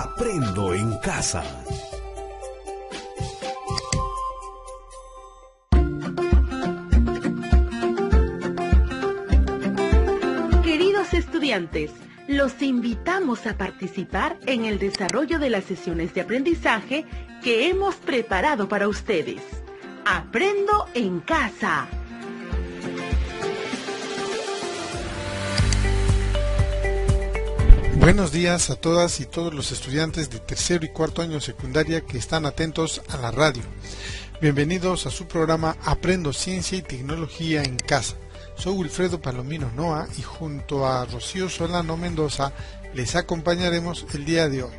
Aprendo en casa. Queridos estudiantes, los invitamos a participar en el desarrollo de las sesiones de aprendizaje que hemos preparado para ustedes. Aprendo en casa. Buenos días a todas y todos los estudiantes de tercero y cuarto año de secundaria que están atentos a la radio. Bienvenidos a su programa Aprendo Ciencia y Tecnología en Casa. Soy Wilfredo Palomino Noa y junto a Rocío Solano Mendoza les acompañaremos el día de hoy.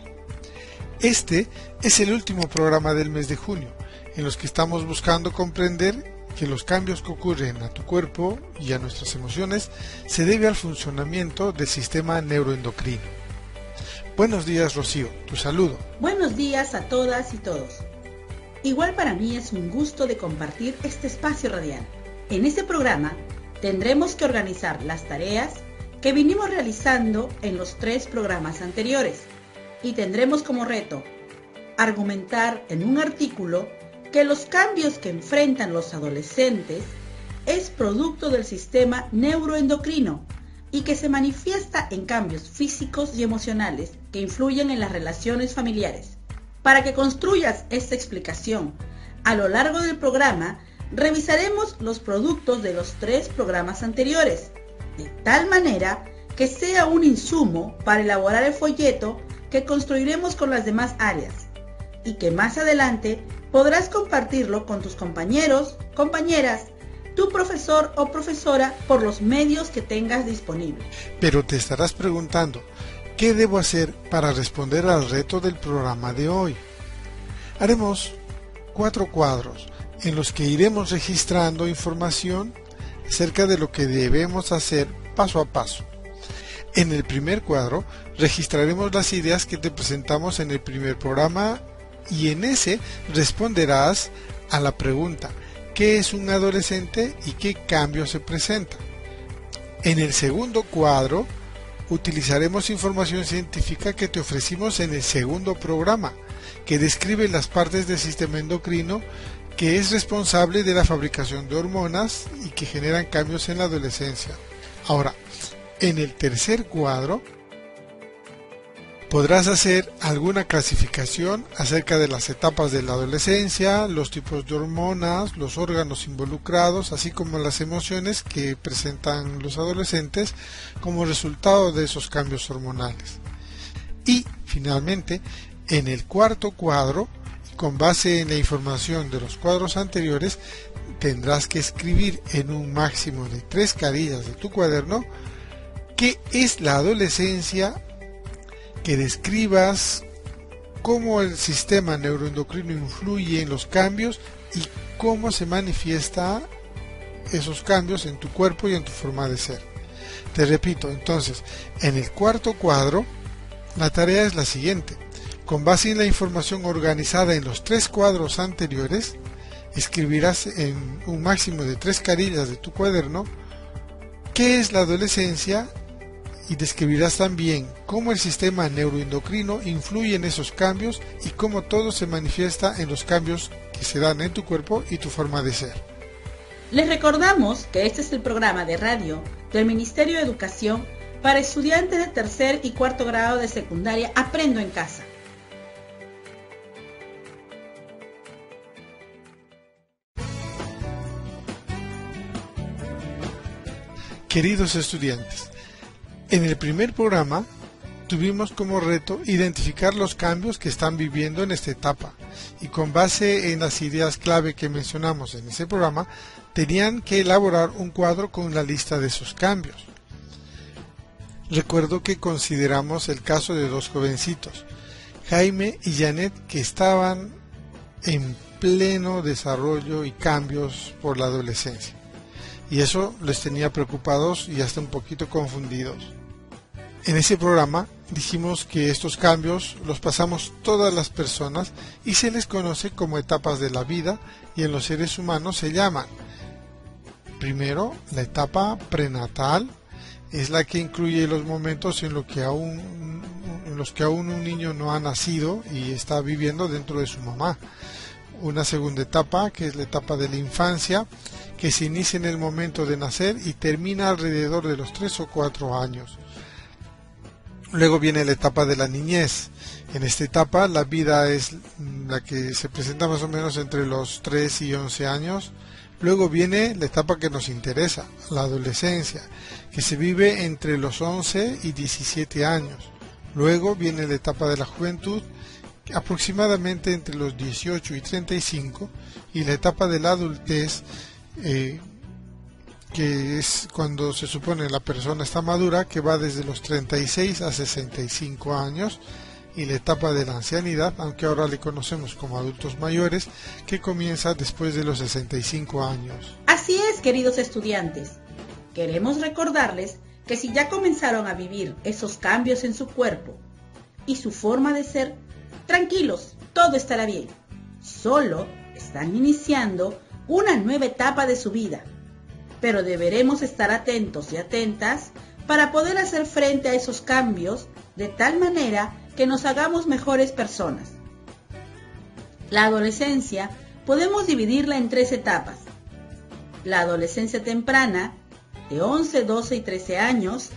Este es el último programa del mes de junio, en los que estamos buscando comprender que los cambios que ocurren a tu cuerpo y a nuestras emociones se debe al funcionamiento del sistema neuroendocrino. Buenos días, Rocío, tu saludo. Buenos días a todas y todos. Igual para mí es un gusto de compartir este espacio radial. En este programa tendremos que organizar las tareas que vinimos realizando en los 3 programas anteriores y tendremos como reto argumentar en un artículo que los cambios que enfrentan los adolescentes es producto del sistema neuroendocrino y que se manifiesta en cambios físicos y emocionales que influyen en las relaciones familiares. Para que construyas esta explicación, a lo largo del programa revisaremos los productos de los 3 programas anteriores, de tal manera que sea un insumo para elaborar el folleto que construiremos con las demás áreas y que más adelante podrás compartirlo con tus compañeros, compañeras, tu profesor o profesora por los medios que tengas disponibles. Pero te estarás preguntando, ¿qué debo hacer para responder al reto del programa de hoy? Haremos 4 cuadros en los que iremos registrando información acerca de lo que debemos hacer paso a paso. En el primer cuadro registraremos las ideas que te presentamos en el primer programa y en ese responderás a la pregunta ¿qué es un adolescente y qué cambios se presentan? En el segundo cuadro utilizaremos información científica que te ofrecimos en el segundo programa, que describe las partes del sistema endocrino que es responsable de la fabricación de hormonas y que generan cambios en la adolescencia. Ahora, en el tercer cuadro podrás hacer alguna clasificación acerca de las etapas de la adolescencia, los tipos de hormonas, los órganos involucrados, así como las emociones que presentan los adolescentes como resultado de esos cambios hormonales. Y, finalmente, en el cuarto cuadro, con base en la información de los cuadros anteriores, tendrás que escribir en un máximo de 3 carillas de tu cuaderno qué es la adolescencia, que describas cómo el sistema neuroendocrino influye en los cambios y cómo se manifiesta esos cambios en tu cuerpo y en tu forma de ser. Te repito, entonces, en el cuarto cuadro, la tarea es la siguiente. Con base en la información organizada en los 3 cuadros anteriores, escribirás en un máximo de 3 carillas de tu cuaderno qué es la adolescencia y describirás también cómo el sistema neuroendocrino influye en esos cambios y cómo todo se manifiesta en los cambios que se dan en tu cuerpo y tu forma de ser. Les recordamos que este es el programa de radio del Ministerio de Educación para estudiantes de tercer y cuarto grado de secundaria Aprendo en Casa. Queridos estudiantes, en el primer programa tuvimos como reto identificar los cambios que están viviendo en esta etapa y con base en las ideas clave que mencionamos en ese programa tenían que elaborar un cuadro con la lista de esos cambios. Recuerdo que consideramos el caso de 2 jovencitos, Jaime y Janet, que estaban en pleno desarrollo y cambios por la adolescencia. Y eso les tenía preocupados y hasta un poquito confundidos. En ese programa dijimos que estos cambios los pasamos todas las personas y se les conoce como etapas de la vida y en los seres humanos se llaman. Primero, la etapa prenatal es la que incluye los momentos en los los que aún un niño no ha nacido y está viviendo dentro de su mamá. Una segunda etapa, que es la etapa de la infancia, que se inicia en el momento de nacer y termina alrededor de los 3 o 4 años. Luego viene la etapa de la niñez. En esta etapa la vida es la que se presenta más o menos entre los 3 y 11 años. Luego viene la etapa que nos interesa, la adolescencia, que se vive entre los 11 y 17 años. Luego viene la etapa de la juventud, aproximadamente entre los 18 y 35, y la etapa de la adultez, que es cuando se supone la persona está madura, que va desde los 36 a 65 años, y la etapa de la ancianidad, aunque ahora le conocemos como adultos mayores, que comienza después de los 65 años. Así es, queridos estudiantes. Queremos recordarles que si ya comenzaron a vivir esos cambios en su cuerpo y su forma de ser, tranquilos, todo estará bien. Solo están iniciando una nueva etapa de su vida, pero deberemos estar atentos y atentas para poder hacer frente a esos cambios de tal manera que nos hagamos mejores personas. La adolescencia podemos dividirla en 3 etapas. La adolescencia temprana, de 11, 12 y 13 años.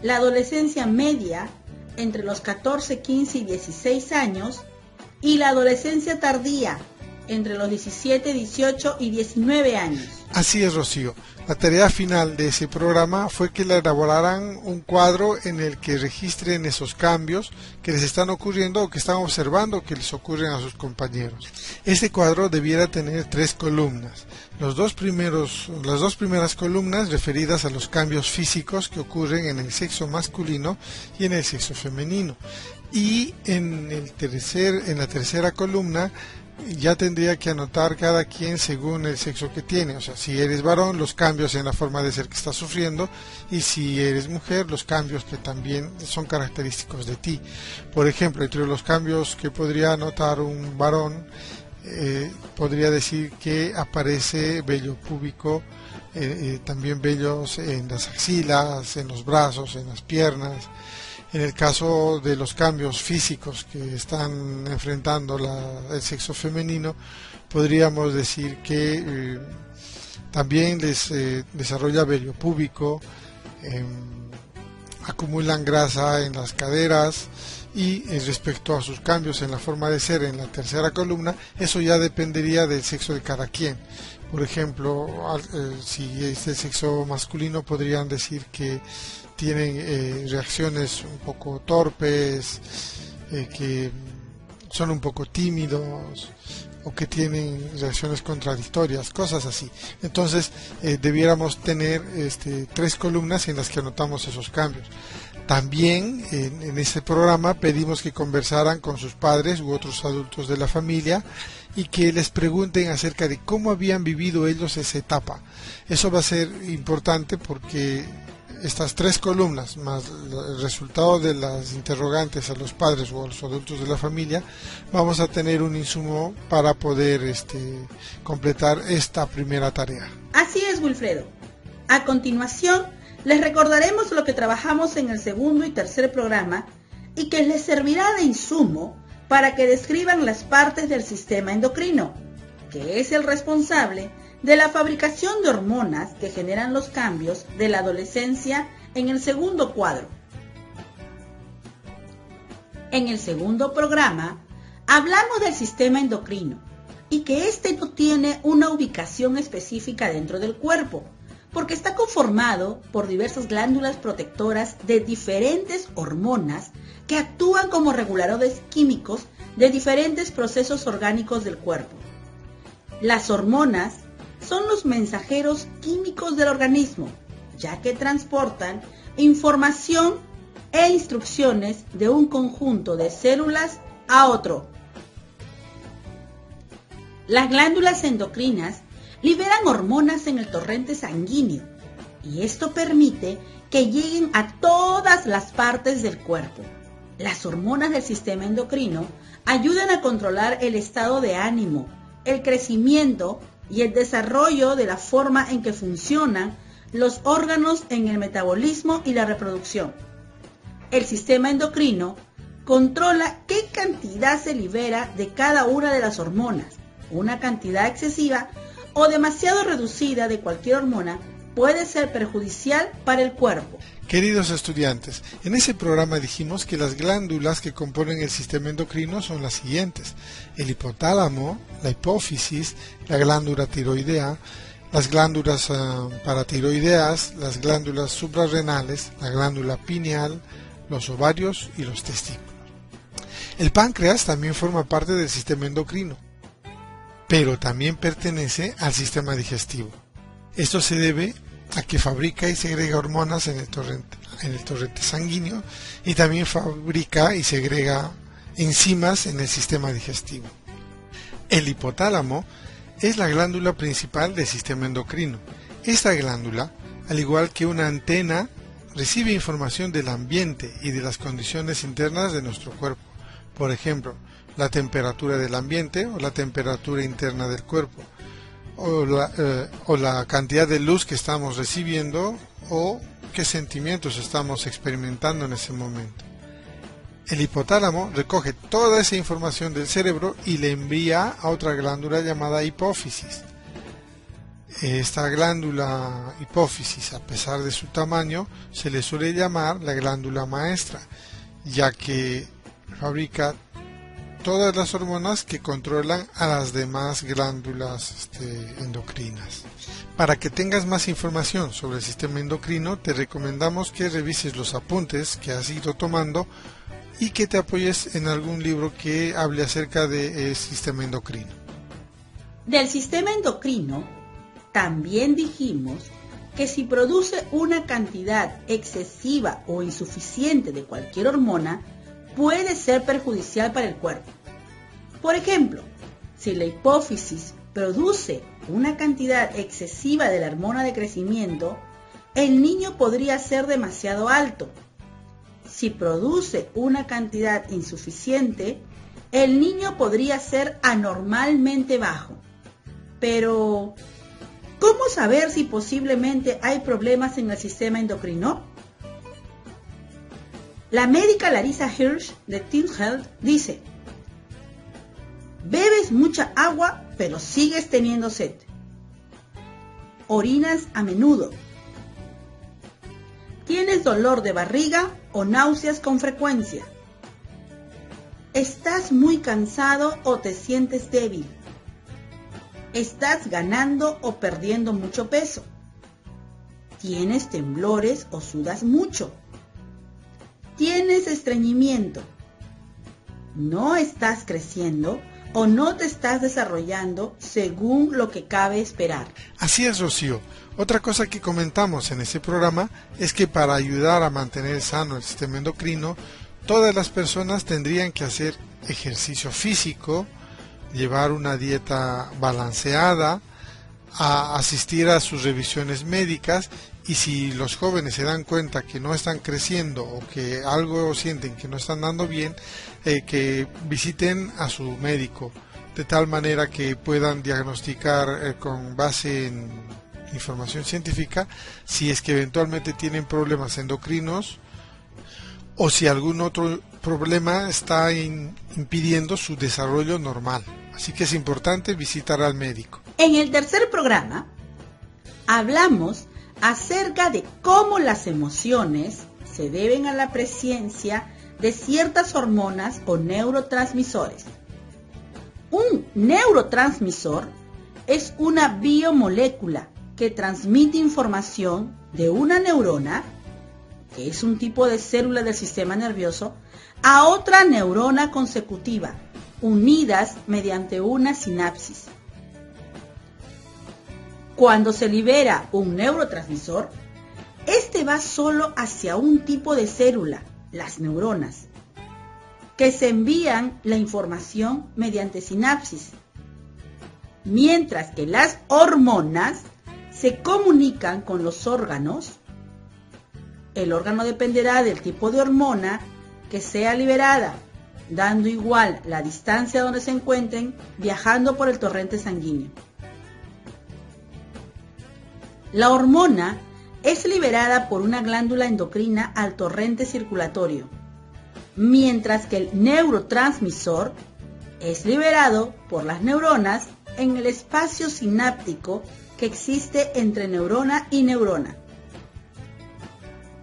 La adolescencia media, entre los 14, 15 y 16 años. Y la adolescencia tardía, entre los 17, 18 y 19 años. Así es, Rocío. La tarea final de ese programa fue que le elaboraran un cuadro en el que registren esos cambios que les están ocurriendo o que están observando que les ocurren a sus compañeros. Este cuadro debiera tener 3 columnas. Las dos primeras columnas referidas a los cambios físicos que ocurren en el sexo masculino y en el sexo femenino. Y en la tercera columna ya tendría que anotar cada quien según el sexo que tiene. O sea, si eres varón, los cambios en la forma de ser que estás sufriendo, y si eres mujer, los cambios que también son característicos de ti. Por ejemplo, entre los cambios que podría anotar un varón, podría decir que aparece vello púbico, también vellos en las axilas, en los brazos, en las piernas. En el caso de los cambios físicos que están enfrentando el sexo femenino, podríamos decir que también les desarrolla vello púbico, acumulan grasa en las caderas, y respecto a sus cambios en la forma de ser en la tercera columna, eso ya dependería del sexo de cada quien. Por ejemplo, si es del sexo masculino, podrían decir que tienen reacciones un poco torpes, que son un poco tímidos, o que tienen reacciones contradictorias, cosas así. Entonces debiéramos tener 3 columnas en las que anotamos esos cambios. También en este programa pedimos que conversaran con sus padres u otros adultos de la familia y que les pregunten acerca de cómo habían vivido ellos esa etapa. Eso va a ser importante porque estas 3 columnas más el resultado de las interrogantes a los padres o a los adultos de la familia, vamos a tener un insumo para poder completar esta primera tarea. Así es, Wilfredo. A continuación, les recordaremos lo que trabajamos en el segundo y tercer programa y que les servirá de insumo para que describan las partes del sistema endocrino, que es el responsable de la fabricación de hormonas que generan los cambios de la adolescencia en el segundo cuadro. En el segundo programa hablamos del sistema endocrino y que este no tiene una ubicación específica dentro del cuerpo, porque está conformado por diversas glándulas protectoras de diferentes hormonas que actúan como reguladores químicos de diferentes procesos orgánicos del cuerpo. Las hormonas son los mensajeros químicos del organismo, ya que transportan información e instrucciones de un conjunto de células a otro. Las glándulas endocrinas liberan hormonas en el torrente sanguíneo y esto permite que lleguen a todas las partes del cuerpo. Las hormonas del sistema endocrino ayudan a controlar el estado de ánimo, el crecimiento y el desarrollo de la forma en que funcionan los órganos en el metabolismo y la reproducción. El sistema endocrino controla qué cantidad se libera de cada una de las hormonas. Una cantidad excesiva o demasiado reducida de cualquier hormona puede ser perjudicial para el cuerpo. Queridos estudiantes, en ese programa dijimos que las glándulas que componen el sistema endocrino son las siguientes: el hipotálamo, la hipófisis, la glándula tiroidea, las glándulas paratiroideas, las glándulas suprarrenales, la glándula pineal, los ovarios y los testículos. El páncreas también forma parte del sistema endocrino, pero también pertenece al sistema digestivo. Esto se debe a que fabrica y segrega hormonas en el torrente sanguíneo y también fabrica y segrega enzimas en el sistema digestivo. El hipotálamo es la glándula principal del sistema endocrino. Esta glándula, al igual que una antena, recibe información del ambiente y de las condiciones internas de nuestro cuerpo. Por ejemplo, la temperatura del ambiente o la temperatura interna del cuerpo, o la cantidad de luz que estamos recibiendo o qué sentimientos estamos experimentando en ese momento. El hipotálamo recoge toda esa información del cerebro y le envía a otra glándula llamada hipófisis. Esta glándula hipófisis, a pesar de su tamaño, se le suele llamar la glándula maestra, ya que fabrica todas las hormonas que controlan a las demás glándulas endocrinas. Para que tengas más información sobre el sistema endocrino, te recomendamos que revises los apuntes que has ido tomando y que te apoyes en algún libro que hable acerca del sistema endocrino. Del sistema endocrino, también dijimos que si produce una cantidad excesiva o insuficiente de cualquier hormona, puede ser perjudicial para el cuerpo. Por ejemplo, si la hipófisis produce una cantidad excesiva de la hormona de crecimiento, el niño podría ser demasiado alto. Si produce una cantidad insuficiente, el niño podría ser anormalmente bajo. Pero, ¿cómo saber si posiblemente hay problemas en el sistema endocrino? La médica Larissa Hirsch de Teen Health dice: bebes mucha agua pero sigues teniendo sed. Orinas a menudo. Tienes dolor de barriga o náuseas con frecuencia. Estás muy cansado o te sientes débil. Estás ganando o perdiendo mucho peso. Tienes temblores o sudas mucho. Tienes estreñimiento. No estás creciendo o no te estás desarrollando según lo que cabe esperar. Así es, Rocío. Otra cosa que comentamos en este programa es que para ayudar a mantener sano el sistema endocrino, todas las personas tendrían que hacer ejercicio físico, llevar una dieta balanceada, a asistir a sus revisiones médicas, y si los jóvenes se dan cuenta que no están creciendo o que algo sienten que no están dando bien, que visiten a su médico, de tal manera que puedan diagnosticar con base en información científica si es que eventualmente tienen problemas endocrinos o si algún otro problema está impidiendo su desarrollo normal. Así que es importante visitar al médico. En el tercer programa hablamos acerca de cómo las emociones se deben a la presencia de ciertas hormonas o neurotransmisores. Un neurotransmisor es una biomolécula que transmite información de una neurona, que es un tipo de célula del sistema nervioso, a otra neurona consecutiva, unidas mediante una sinapsis. Cuando se libera un neurotransmisor, este va solo hacia un tipo de célula, las neuronas, que se envían la información mediante sinapsis, mientras que las hormonas se comunican con los órganos. El órgano dependerá del tipo de hormona que sea liberada, dando igual la distancia donde se encuentren, viajando por el torrente sanguíneo. La hormona es liberada por una glándula endocrina al torrente circulatorio. mientras que el neurotransmisor es liberado por las neuronas en el espacio sináptico que existe entre neurona y neurona.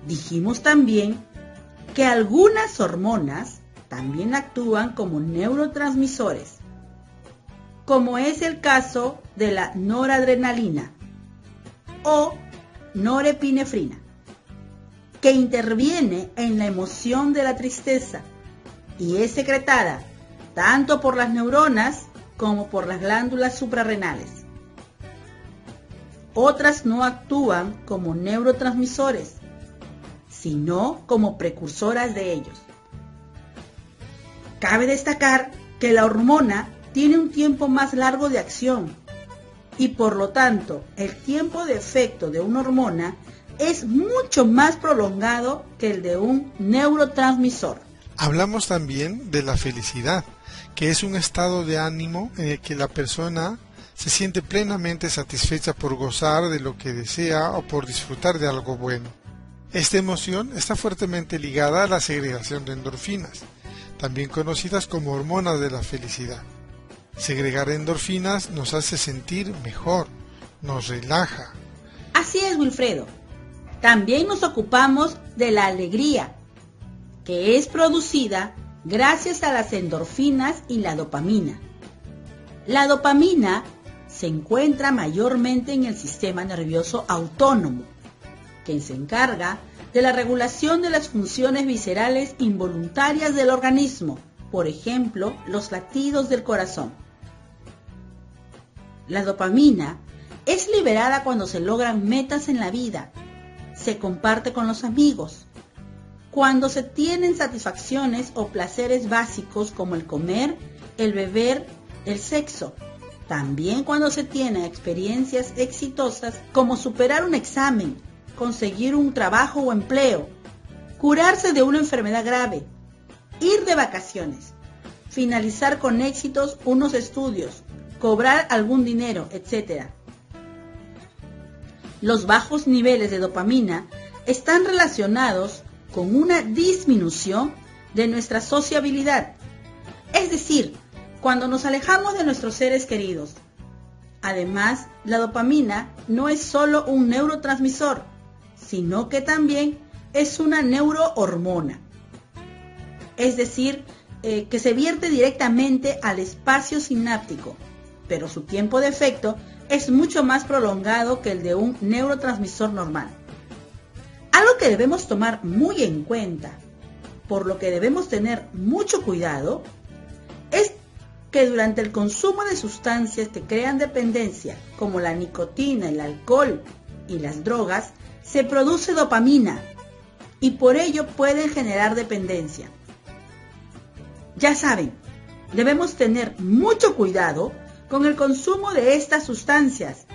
Dijimos también que algunas hormonas también actúan como neurotransmisores, como es el caso de la noradrenalina o norepinefrina, que interviene en la emoción de la tristeza y es secretada tanto por las neuronas como por las glándulas suprarrenales. Otras no actúan como neurotransmisores, sino como precursoras de ellos. Cabe destacar que la hormona tiene un tiempo más largo de acción y por lo tanto el tiempo de efecto de una hormona es mucho más prolongado que el de un neurotransmisor. Hablamos también de la felicidad, que es un estado de ánimo en el que la persona se siente plenamente satisfecha por gozar de lo que desea o por disfrutar de algo bueno. Esta emoción está fuertemente ligada a la segregación de endorfinas, también conocidas como hormonas de la felicidad. Segregar endorfinas nos hace sentir mejor, nos relaja. Así es, Wilfredo. También nos ocupamos de la alegría, que es producida gracias a las endorfinas y la dopamina. La dopamina se encuentra mayormente en el sistema nervioso autónomo, que se encarga de la regulación de las funciones viscerales involuntarias del organismo, por ejemplo, los latidos del corazón. La dopamina es liberada cuando se logran metas en la vida, se comparte con los amigos, cuando se tienen satisfacciones o placeres básicos como el comer, el beber, el sexo. También cuando se tienen experiencias exitosas como superar un examen, conseguir un trabajo o empleo, curarse de una enfermedad grave, ir de vacaciones, finalizar con éxitos unos estudios, cobrar algún dinero, etc. Los bajos niveles de dopamina están relacionados con una disminución de nuestra sociabilidad, es decir, cuando nos alejamos de nuestros seres queridos. Además, la dopamina no es solo un neurotransmisor, sino que también es una neurohormona, es decir, que se vierte directamente al espacio sináptico, pero su tiempo de efecto es mucho más prolongado que el de un neurotransmisor normal. Algo que debemos tomar muy en cuenta, por lo que debemos tener mucho cuidado, es que durante el consumo de sustancias que crean dependencia, como la nicotina, el alcohol y las drogas, se produce dopamina y por ello pueden generar dependencia. Ya saben, debemos tener mucho cuidado con el consumo de estas sustancias.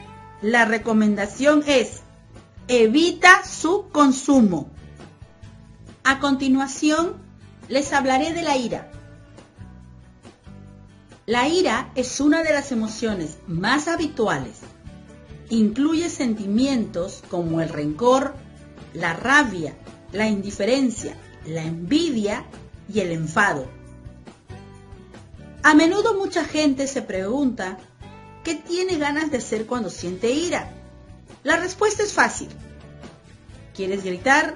La recomendación es: evita su consumo. A continuación, les hablaré de la ira. La ira es una de las emociones más habituales. Incluye sentimientos como el rencor, la rabia, la indiferencia, la envidia y el enfado. A menudo mucha gente se pregunta ¿qué tiene ganas de hacer cuando siente ira? La respuesta es fácil. ¿Quieres gritar,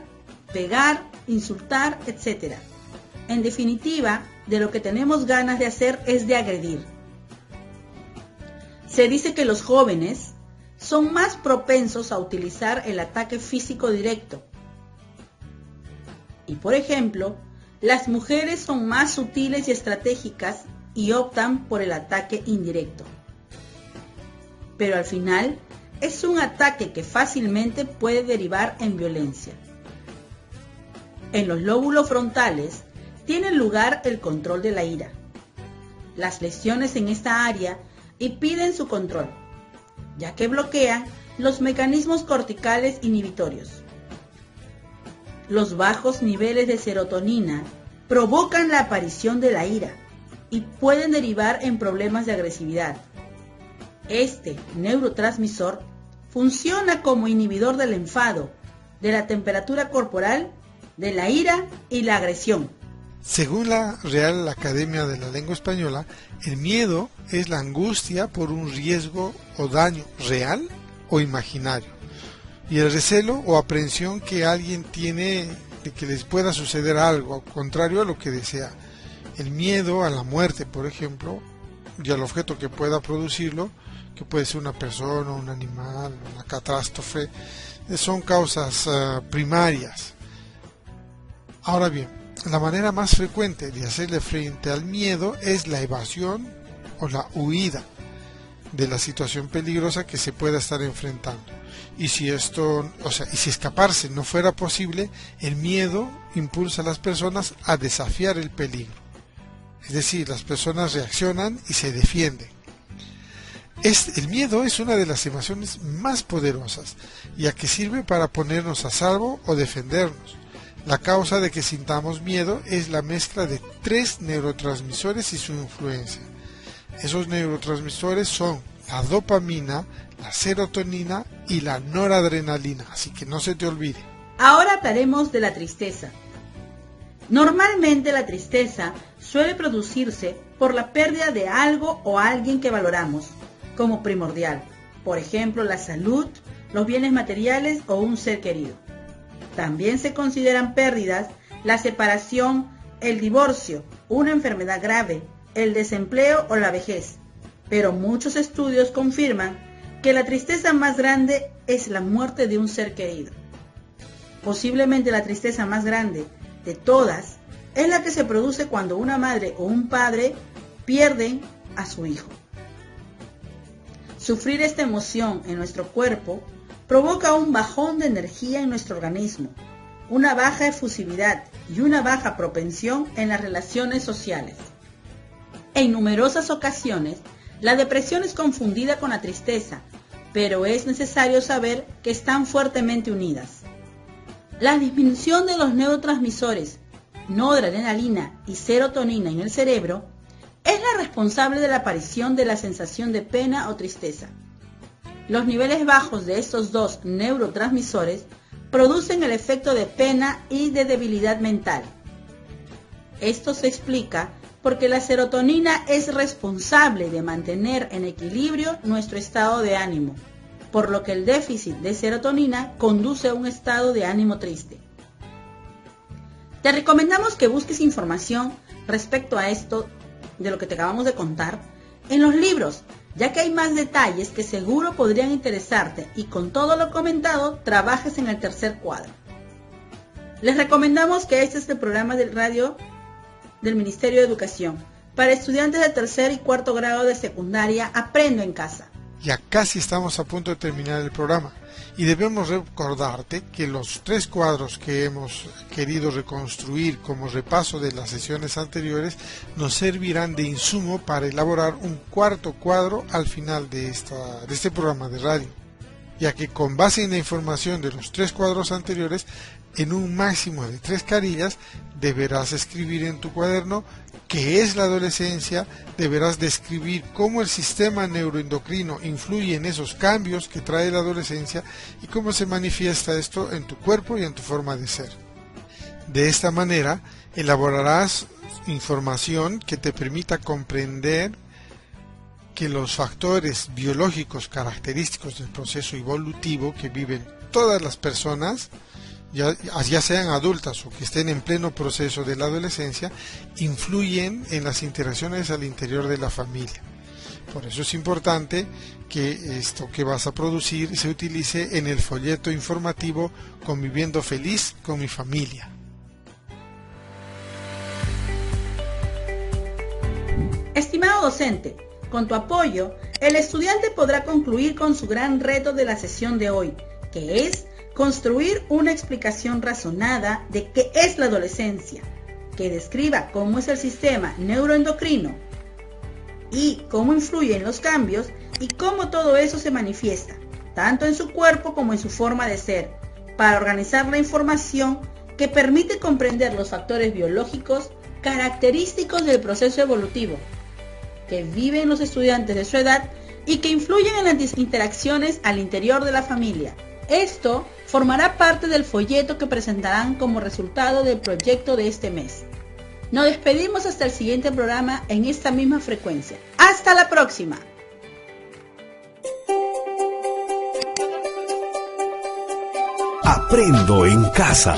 pegar, insultar, etc.? En definitiva, de lo que tenemos ganas de hacer es de agredir. Se dice que los jóvenes son más propensos a utilizar el ataque físico directo. Y por ejemplo, las mujeres son más sutiles y estratégicas y optan por el ataque indirecto. Pero al final, es un ataque que fácilmente puede derivar en violencia. En los lóbulos frontales tiene lugar el control de la ira. Las lesiones en esta área impiden su control, ya que bloquean los mecanismos corticales inhibitorios. Los bajos niveles de serotonina provocan la aparición de la ira y pueden derivar en problemas de agresividad. Este neurotransmisor funciona como inhibidor del enfado, de la temperatura corporal, de la ira y la agresión. Según la Real Academia de la Lengua Española, el miedo es la angustia por un riesgo o daño real o imaginario, y el recelo o aprehensión que alguien tiene de que les pueda suceder algo, contrario a lo que desea. El miedo a la muerte, por ejemplo, y al objeto que pueda producirlo, que puede ser una persona, un animal, una catástrofe, son causas primarias. Ahora bien, la manera más frecuente de hacerle frente al miedo es la evasión o la huida de la situación peligrosa que se pueda estar enfrentando. Y si escaparse no fuera posible, el miedo impulsa a las personas a desafiar el peligro. Es decir, las personas reaccionan y se defienden. El miedo es una de las emociones más poderosas, ya que sirve para ponernos a salvo o defendernos. La causa de que sintamos miedo es la mezcla de 3 neurotransmisores y su influencia. Esos neurotransmisores son la dopamina, la serotonina y la noradrenalina, así que no se te olvide. Ahora hablaremos de la tristeza. Normalmente la tristeza suele producirse por la pérdida de algo o alguien que valoramos como primordial, por ejemplo la salud, los bienes materiales o un ser querido. También se consideran pérdidas la separación, el divorcio, una enfermedad grave, el desempleo o la vejez. Pero muchos estudios confirman que la tristeza más grande es la muerte de un ser querido. Posiblemente la tristeza más grande de todas es la que se produce cuando una madre o un padre pierden a su hijo. Sufrir esta emoción en nuestro cuerpo provoca un bajón de energía en nuestro organismo, una baja efusividad y una baja propensión en las relaciones sociales. En numerosas ocasiones, la depresión es confundida con la tristeza, pero es necesario saber que están fuertemente unidas. La disminución de los neurotransmisores noradrenalina y serotonina en el cerebro es la responsable de la aparición de la sensación de pena o tristeza. Los niveles bajos de estos dos neurotransmisores producen el efecto de pena y de debilidad mental. Esto se explica porque la serotonina es responsable de mantener en equilibrio nuestro estado de ánimo, por lo que el déficit de serotonina conduce a un estado de ánimo triste. Te recomendamos que busques información respecto a esto de lo que te acabamos de contar en los libros, ya que hay más detalles que seguro podrían interesarte y con todo lo comentado trabajes en el tercer cuadro. Les recomendamos que este es el programa del radio del Ministerio de Educación para estudiantes de tercer y cuarto grado de secundaria Aprendo en Casa. Ya casi estamos a punto de terminar el programa y debemos recordarte que los 3 cuadros que hemos querido reconstruir como repaso de las sesiones anteriores nos servirán de insumo para elaborar un 4º cuadro al final de este programa de radio, ya que con base en la información de los 3 cuadros anteriores, en un máximo de 3 carillas deberás escribir en tu cuaderno qué es la adolescencia, deberás describir cómo el sistema neuroendocrino influye en esos cambios que trae la adolescencia y cómo se manifiesta esto en tu cuerpo y en tu forma de ser. De esta manera elaborarás información que te permita comprender que los factores biológicos característicos del proceso evolutivo que viven todas las personas, ya sean adultas o que estén en pleno proceso de la adolescencia, influyen en las interacciones al interior de la familia. Por eso es importante que esto que vas a producir se utilice en el folleto informativo Conviviendo Feliz con mi Familia. Estimado docente, con tu apoyo, el estudiante podrá concluir con su gran reto de la sesión de hoy, que es construir una explicación razonada de qué es la adolescencia, que describa cómo es el sistema neuroendocrino y cómo influyen los cambios y cómo todo eso se manifiesta, tanto en su cuerpo como en su forma de ser, para organizar la información que permite comprender los factores biológicos característicos del proceso evolutivo que viven los estudiantes de su edad y que influyen en las interacciones al interior de la familia. Esto formará parte del folleto que presentarán como resultado del proyecto de este mes. Nos despedimos hasta el siguiente programa en esta misma frecuencia. ¡Hasta la próxima! Aprendo en casa.